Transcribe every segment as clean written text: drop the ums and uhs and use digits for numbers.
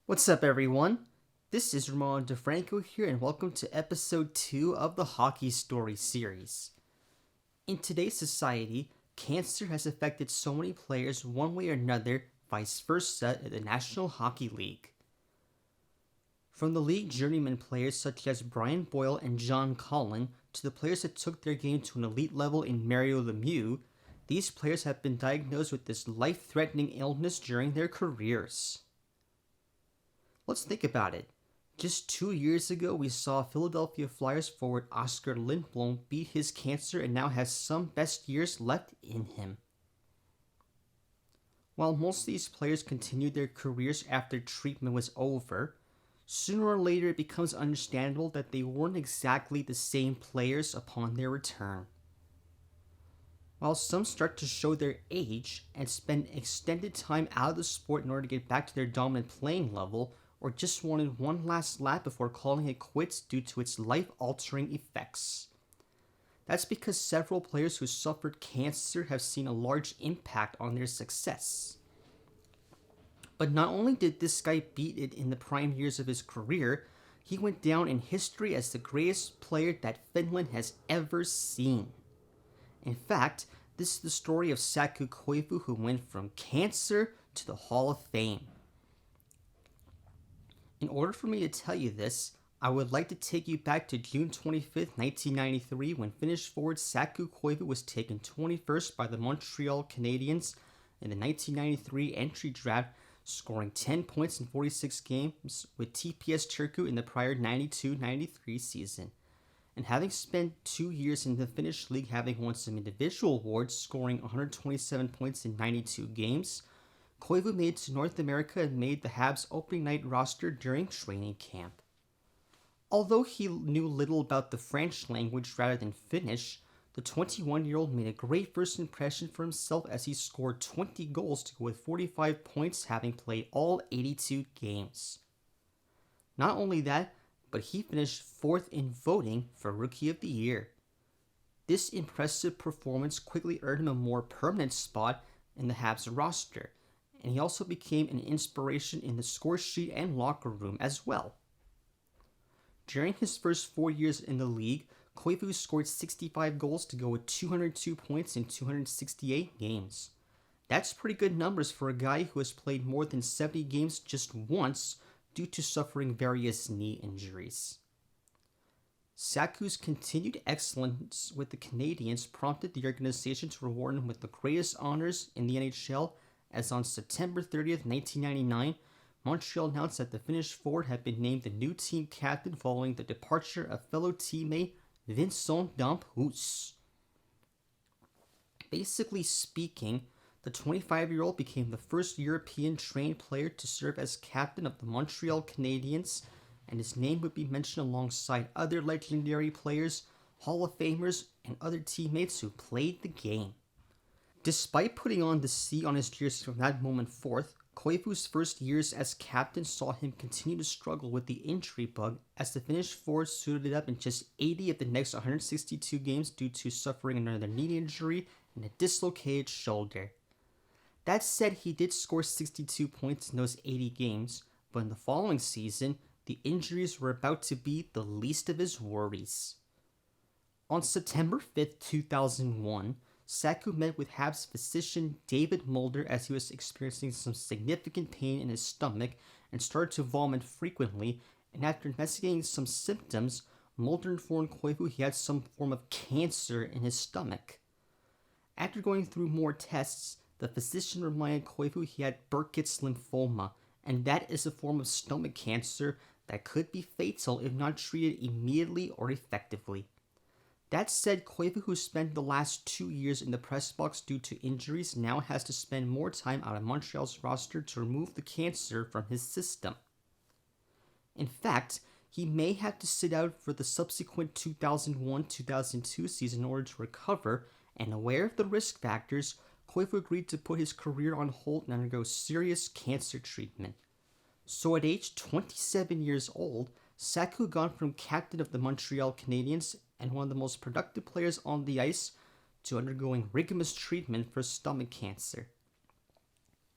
What's up, everyone? This is Ramon DeFranco here, and welcome to episode 2 of the Hockey Story series. In today's society, cancer has affected so many players one way or another, vice versa, in the National Hockey League. From the league journeyman players such as Brian Boyle and John Collin to the players that took their game to an elite level in Mario Lemieux, these players have been diagnosed with this life-threatening illness during their careers. Let's think about it. Just 2 years ago, we saw Philadelphia Flyers forward Oscar Lindblom beat his cancer and now has some best years left in him. While most of these players continued their careers after treatment was over, sooner or later it becomes understandable that they weren't exactly the same players upon their return. While some start to show their age and spend extended time out of the sport in order to get back to their dominant playing level, or just wanted one last lap before calling it quits due to its life-altering effects. That's because several players who suffered cancer have seen a large impact on their success. But not only did this guy beat it in the prime years of his career, he went down in history as the greatest player that Finland has ever seen. In fact, this is the story of Saku Koivu, who went from cancer to the Hall of Fame. In order for me to tell you this, I would like to take you back to June 25th, 1993, when Finnish forward Saku Koivu was taken 21st by the Montreal Canadiens in the 1993 entry draft, scoring 10 points in 46 games with TPS Turku in the prior 92-93 season. And having spent 2 years in the Finnish league, having won some individual awards, scoring 127 points in 92 games, Koivu made it to North America and made the Habs opening night roster during training camp. Although he knew little about the French language rather than Finnish, the 21-year-old made a great first impression for himself as he scored 20 goals to go with 45 points, having played all 82 games. Not only that, but he finished 4th in voting for Rookie of the Year. This impressive performance quickly earned him a more permanent spot in the Habs roster, and he also became an inspiration in the score sheet and locker room as well. During his first 4 years in the league, Koivu scored 65 goals to go with 202 points in 268 games. That's pretty good numbers for a guy who has played more than 70 games just once due to suffering various knee injuries. Saku's continued excellence with the Canadiens prompted the organization to reward him with the greatest honors in the NHL, as on September 30th, 1999, Montreal announced that the Finnish forward had been named the new team captain following the departure of fellow teammate Vincent Damphus. Basically speaking, the 25-year-old became the first European-trained player to serve as captain of the Montreal Canadiens, and his name would be mentioned alongside other legendary players, Hall of Famers, and other teammates who played the game. Despite putting on the C on his jersey from that moment forth, Koivu's first years as captain saw him continue to struggle with the injury bug, as the Finnish forward suited up in just 80 of the next 162 games due to suffering another knee injury and a dislocated shoulder. That said, he did score 62 points in those 80 games, but in the following season, the injuries were about to be the least of his worries. On September 5th, 2001, Saku met with Habs physician David Mulder as he was experiencing some significant pain in his stomach and started to vomit frequently, and after investigating some symptoms, Mulder informed Koivu he had some form of cancer in his stomach. After going through more tests, the physician reminded Koivu he had Burkitt's lymphoma, and that is a form of stomach cancer that could be fatal if not treated immediately or effectively. That said, Koivu, who spent the last 2 years in the press box due to injuries, now has to spend more time out of Montreal's roster to remove the cancer from his system. In fact, he may have to sit out for the subsequent 2001-2002 season in order to recover, and aware of the risk factors, Koivu agreed to put his career on hold and undergo serious cancer treatment. So at age 27 years old, Saku gone from captain of the Montreal Canadiens and one of the most productive players on the ice to undergoing rigorous treatment for stomach cancer.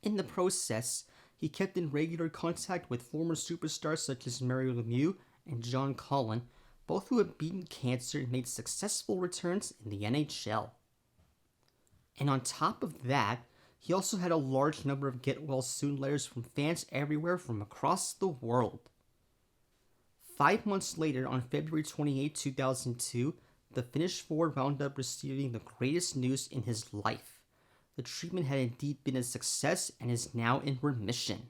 In the process, he kept in regular contact with former superstars such as Mario Lemieux and John Collin, both who had beaten cancer and made successful returns in the NHL. And on top of that, he also had a large number of get-well-soon letters from fans everywhere from across the world. 5 months later, on February 28, 2002, the Finnish forward wound up receiving the greatest news in his life. The treatment had indeed been a success and is now in remission.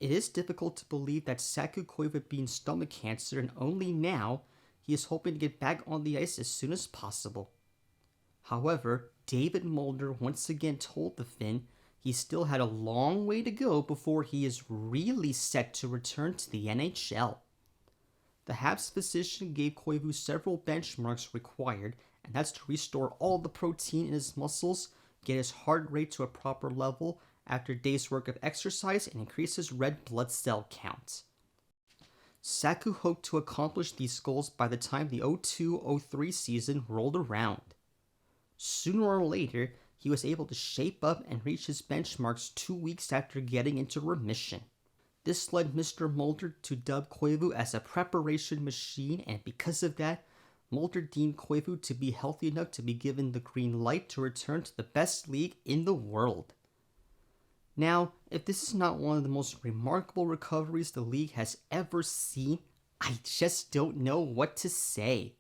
It is difficult to believe that Saku Koivu had beaten stomach cancer, and only now he is hoping to get back on the ice as soon as possible. However, David Mulder once again told the Finn he still had a long way to go before he is really set to return to the NHL. The Habs physician gave Koivu several benchmarks required, and that's to restore all the protein in his muscles, get his heart rate to a proper level after a day's work of exercise, and increase his red blood cell count. Saku hoped to accomplish these goals by the time the 02-03 season rolled around. Sooner or later, he was able to shape up and reach his benchmarks 2 weeks after getting into remission. This led Mr. Mulder to dub Koivu as a preparation machine, and because of that, Mulder deemed Koivu to be healthy enough to be given the green light to return to the best league in the world. Now, if this is not one of the most remarkable recoveries the league has ever seen, I just don't know what to say.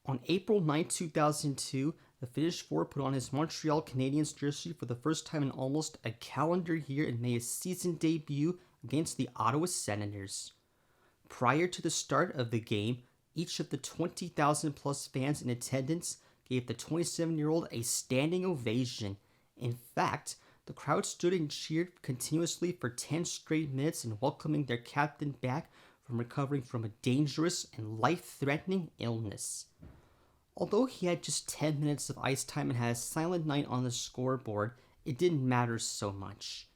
On April 9, 2002, the Finnish forward put on his Montreal Canadiens jersey for the first time in almost a calendar year and made his season debut against the Ottawa Senators. Prior to the start of the game, each of the 20,000 plus fans in attendance gave the 27-year-old a standing ovation. In fact, the crowd stood and cheered continuously for 10 straight minutes in welcoming their captain back from recovering from a dangerous and life-threatening illness. Although he had just 10 minutes of ice time and had a silent night on the scoreboard, it didn't matter so much.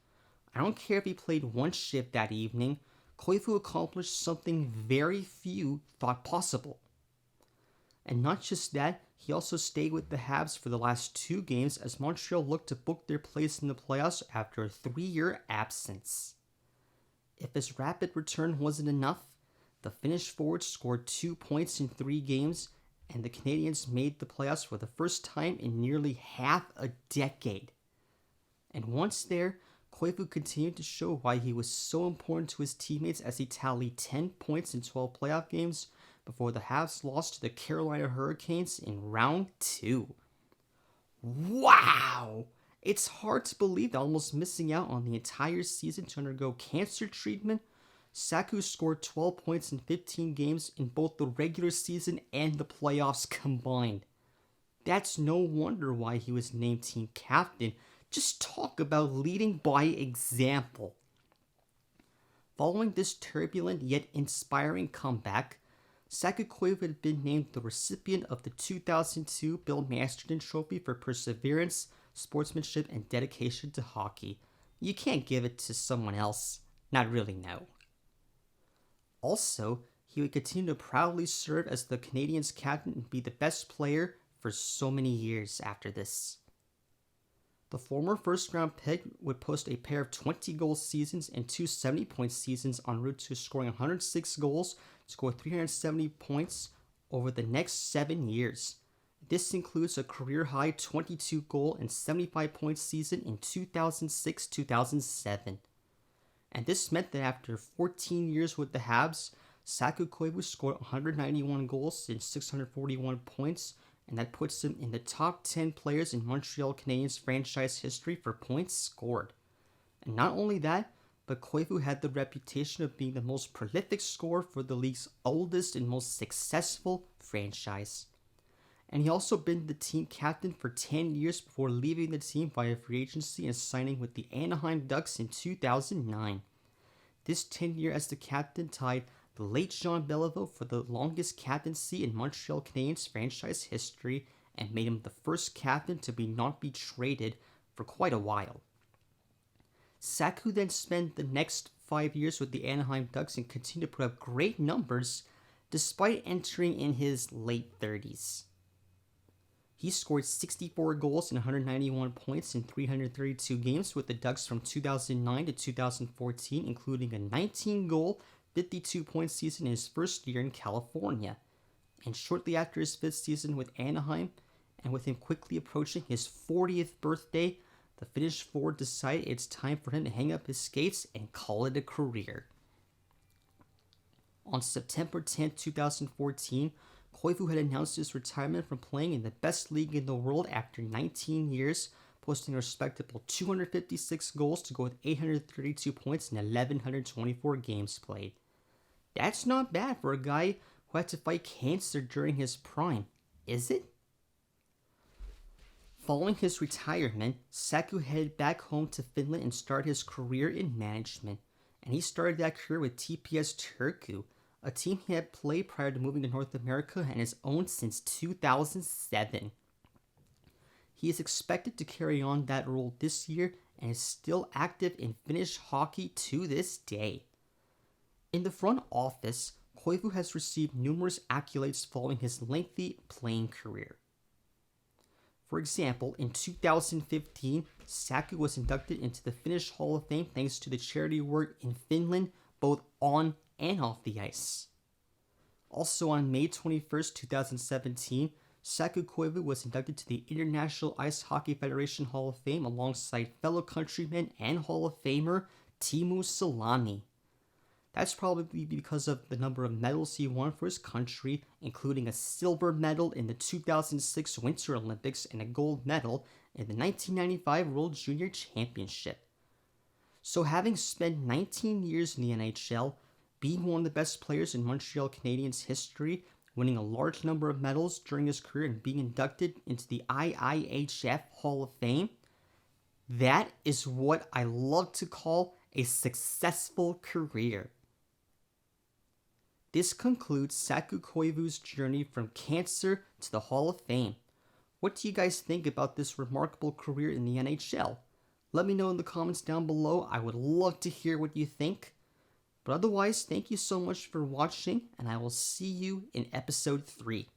I don't care if he played one shift that evening, Koivu accomplished something very few thought possible. And not just that, he also stayed with the Habs for the last 2 games as Montreal looked to book their place in the playoffs after a 3-year absence. If his rapid return wasn't enough, the Finnish forward scored 2 points in 3 games, and the Canadiens made the playoffs for the first time in nearly half a decade. And once there, Koivu continued to show why he was so important to his teammates as he tallied 10 points in 12 playoff games before the Habs lost to the Carolina Hurricanes in round 2. Wow! It's hard to believe that almost missing out on the entire season to undergo cancer treatment, Saku scored 12 points in 15 games in both the regular season and the playoffs combined. That's no wonder why he was named team captain. Just talk about leading by example. Following this turbulent yet inspiring comeback, Saku Koivu had been named the recipient of the 2002 Bill Masterton Trophy for perseverance, sportsmanship, and dedication to hockey. You can't give it to someone else. Not really, no. Also, he would continue to proudly serve as the Canadiens' captain and be the best player for so many years after this. The former first-round pick would post a pair of 20-goal seasons and 2 70-point seasons en route to scoring 106 goals, score 370 points over the next 7 years. This includes a career-high 22-goal and 75-point season in 2006-2007. And this meant that after 14 years with the Habs, Saku Koivu scored 191 goals and 641 points, and that puts him in the top 10 players in Montreal Canadiens franchise history for points scored. And not only that, but Koivu had the reputation of being the most prolific scorer for the league's oldest and most successful franchise. And he also been the team captain for 10 years before leaving the team via free agency and signing with the Anaheim Ducks in 2009. This tenure as the captain tied the late Jean Beliveau for the longest captaincy in Montreal Canadiens franchise history and made him the first captain to not be traded for quite a while. Saku then spent the next 5 years with the Anaheim Ducks and continued to put up great numbers despite entering in his late 30s. He scored 64 goals and 191 points in 332 games with the Ducks from 2009 to 2014, including a 19-goal, 52-point season in his first year in California. And shortly after his fifth season with Anaheim, and with him quickly approaching his 40th birthday, the Finnish forward decided it's time for him to hang up his skates and call it a career. On September 10, 2014, Koivu had announced his retirement from playing in the best league in the world after 19 years, posting a respectable 256 goals to go with 832 points in 1,124 games played. That's not bad for a guy who had to fight cancer during his prime, is it? Following his retirement, Saku headed back home to Finland and started his career in management, and he started that career with TPS Turku, a team he had played prior to moving to North America and has owned since 2007. He is expected to carry on that role this year and is still active in Finnish hockey to this day. In the front office, Koivu has received numerous accolades following his lengthy playing career. For example, in 2015, Saku was inducted into the Finnish Hall of Fame thanks to the charity work in Finland, both on and off the ice. Also on May 21st, 2017, Saku Koivu was inducted to the International Ice Hockey Federation Hall of Fame alongside fellow countryman and Hall of Famer Teemu Salami. That's probably because of the number of medals he won for his country, including a silver medal in the 2006 Winter Olympics and a gold medal in the 1995 World Junior Championship. So having spent 19 years in the NHL, being one of the best players in Montreal Canadiens history, winning a large number of medals during his career and being inducted into the IIHF Hall of Fame, that is what I love to call a successful career. This concludes Saku Koivu's journey from cancer to the Hall of Fame. What do you guys think about this remarkable career in the NHL? Let me know in the comments down below. I would love to hear what you think. But otherwise, thank you so much for watching, and I will see you in episode 3.